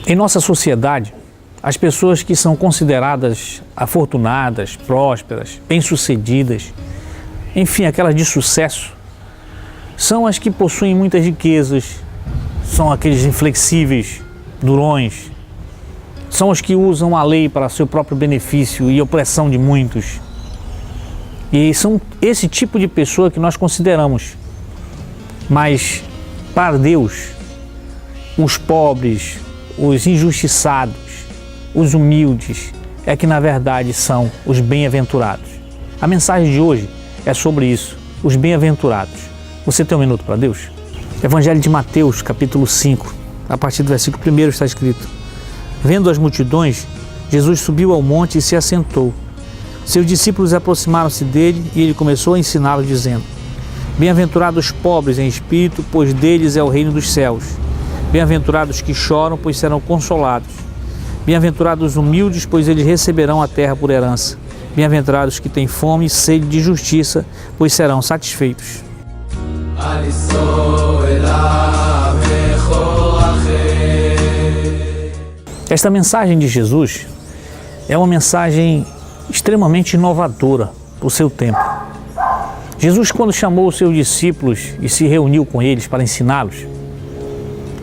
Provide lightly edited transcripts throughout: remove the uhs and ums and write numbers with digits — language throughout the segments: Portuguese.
Em nossa sociedade, as pessoas que são consideradas afortunadas, prósperas, bem-sucedidas, enfim, aquelas de sucesso, são as que possuem muitas riquezas, são aqueles inflexíveis, durões, são os que usam a lei para seu próprio benefício e opressão de muitos. E são esse tipo de pessoa que nós consideramos. Mas, para Deus, os pobres, os injustiçados, os humildes, é que na verdade são os bem-aventurados. A mensagem de hoje é sobre isso, os bem-aventurados. Você tem um minuto para Deus? Evangelho de Mateus, capítulo 5, a partir do versículo 1 está escrito: Vendo as multidões, Jesus subiu ao monte e se assentou. Seus discípulos aproximaram-se dele e ele começou a ensiná-los, dizendo: Bem-aventurados os pobres em espírito, pois deles é o reino dos céus. Bem-aventurados que choram, pois serão consolados. Bem-aventurados os humildes, pois eles receberão a terra por herança. Bem-aventurados que têm fome e sede de justiça, pois serão satisfeitos. Esta mensagem de Jesus é uma mensagem extremamente inovadora para o seu tempo. Jesus, quando chamou os seus discípulos e se reuniu com eles para ensiná-los,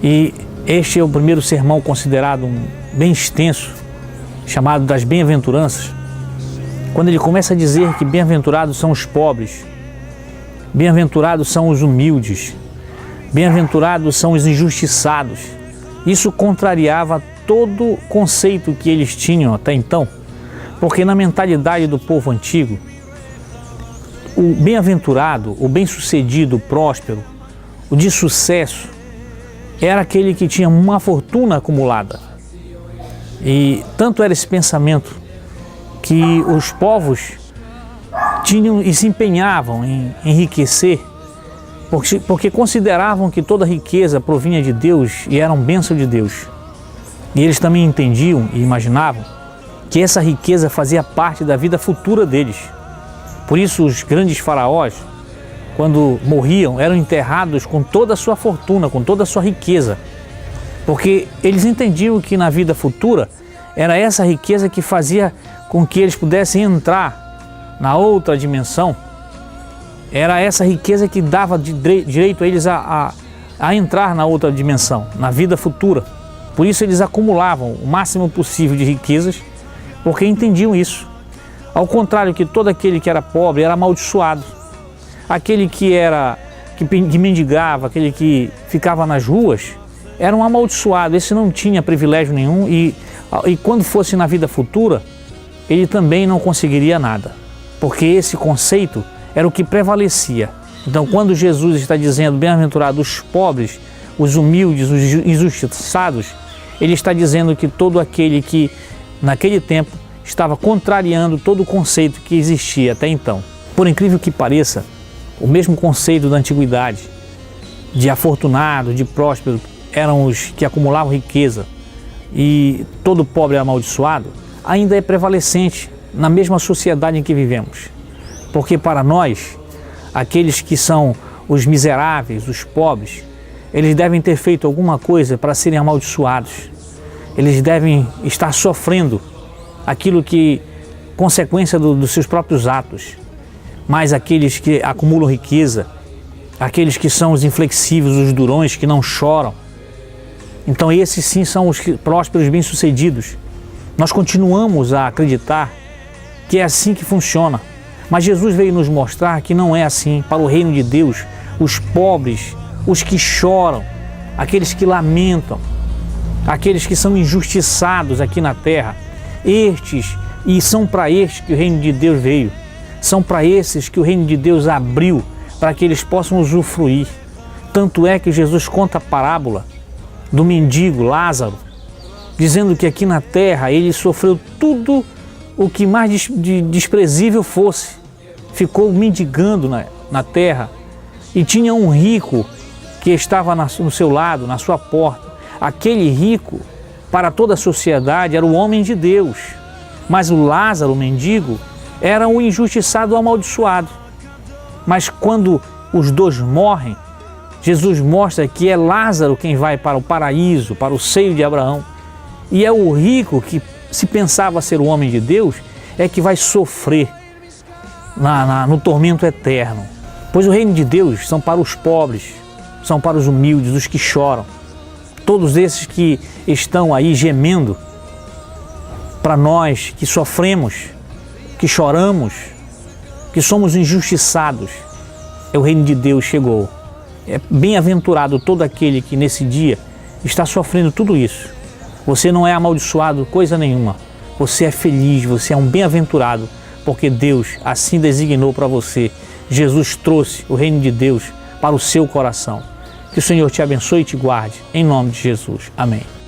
e este é o primeiro sermão considerado bem extenso, chamado das bem-aventuranças, quando ele começa a dizer que bem-aventurados são os pobres, bem-aventurados são os humildes, bem-aventurados são os injustiçados. Isso contrariava todo o conceito que eles tinham até então, porque na mentalidade do povo antigo, o bem-aventurado, o bem-sucedido, o próspero, o de sucesso, era aquele que tinha uma fortuna acumulada. E tanto era esse pensamento que os povos tinham e se empenhavam em enriquecer, porque consideravam que toda riqueza provinha de Deus e era uma bênção de Deus. E eles também entendiam e imaginavam que essa riqueza fazia parte da vida futura deles. Por isso os grandes faraós, quando morriam, eram enterrados com toda a sua fortuna, com toda a sua riqueza, porque eles entendiam que na vida futura era essa riqueza que fazia com que eles pudessem entrar na outra dimensão, era essa riqueza que dava direito a eles a entrar na outra dimensão, na vida futura. Por isso eles acumulavam o máximo possível de riquezas, porque entendiam isso. Ao contrário que todo aquele que era pobre era amaldiçoado. Aquele que mendigava, aquele que ficava nas ruas, era um amaldiçoado. Esse não tinha privilégio nenhum e quando fosse na vida futura, ele também não conseguiria nada, porque esse conceito era o que prevalecia. Então, quando Jesus está dizendo bem-aventurados os pobres, os humildes, os injustiçados, ele está dizendo que todo aquele que naquele tempo estava contrariando todo o conceito que existia até então. Por incrível que pareça, o mesmo conceito da antiguidade, de afortunado, de próspero, eram os que acumulavam riqueza e todo pobre era amaldiçoado, ainda é prevalecente na mesma sociedade em que vivemos. Porque para nós, aqueles que são os miseráveis, os pobres, eles devem ter feito alguma coisa para serem amaldiçoados. Eles devem estar sofrendo aquilo que, consequência dos seus próprios atos. Mas aqueles que acumulam riqueza, aqueles que são os inflexíveis, os durões, que não choram, então esses sim são os prósperos bem-sucedidos. Nós continuamos a acreditar que é assim que funciona, mas Jesus veio nos mostrar que não é assim. Para o reino de Deus, os pobres, os que choram, aqueles que lamentam, aqueles que são injustiçados aqui na terra, e são para estes que o reino de Deus veio. São para esses que o reino de Deus abriu para que eles possam usufruir. Tanto é que Jesus conta a parábola do mendigo Lázaro, dizendo que aqui na terra ele sofreu tudo o que mais desprezível fosse. Ficou mendigando na terra e tinha um rico que estava no seu lado, na sua porta. Aquele rico, para toda a sociedade, era o homem de Deus, mas o Lázaro, o mendigo, era o injustiçado, o amaldiçoado. Mas quando os dois morrem, Jesus mostra que é Lázaro quem vai para o paraíso, para o seio de Abraão. E é o rico, que se pensava ser o homem de Deus, é que vai sofrer no tormento eterno. Pois o reino de Deus são para os pobres, são para os humildes, os que choram. Todos esses que estão aí gemendo, para nós que sofremos, que choramos, que somos injustiçados, o reino de Deus chegou. É bem-aventurado todo aquele que nesse dia está sofrendo tudo isso. Você não é amaldiçoado coisa nenhuma. Você é feliz, você é um bem-aventurado, porque Deus assim designou para você. Jesus trouxe o reino de Deus para o seu coração. Que o Senhor te abençoe e te guarde, em nome de Jesus. Amém.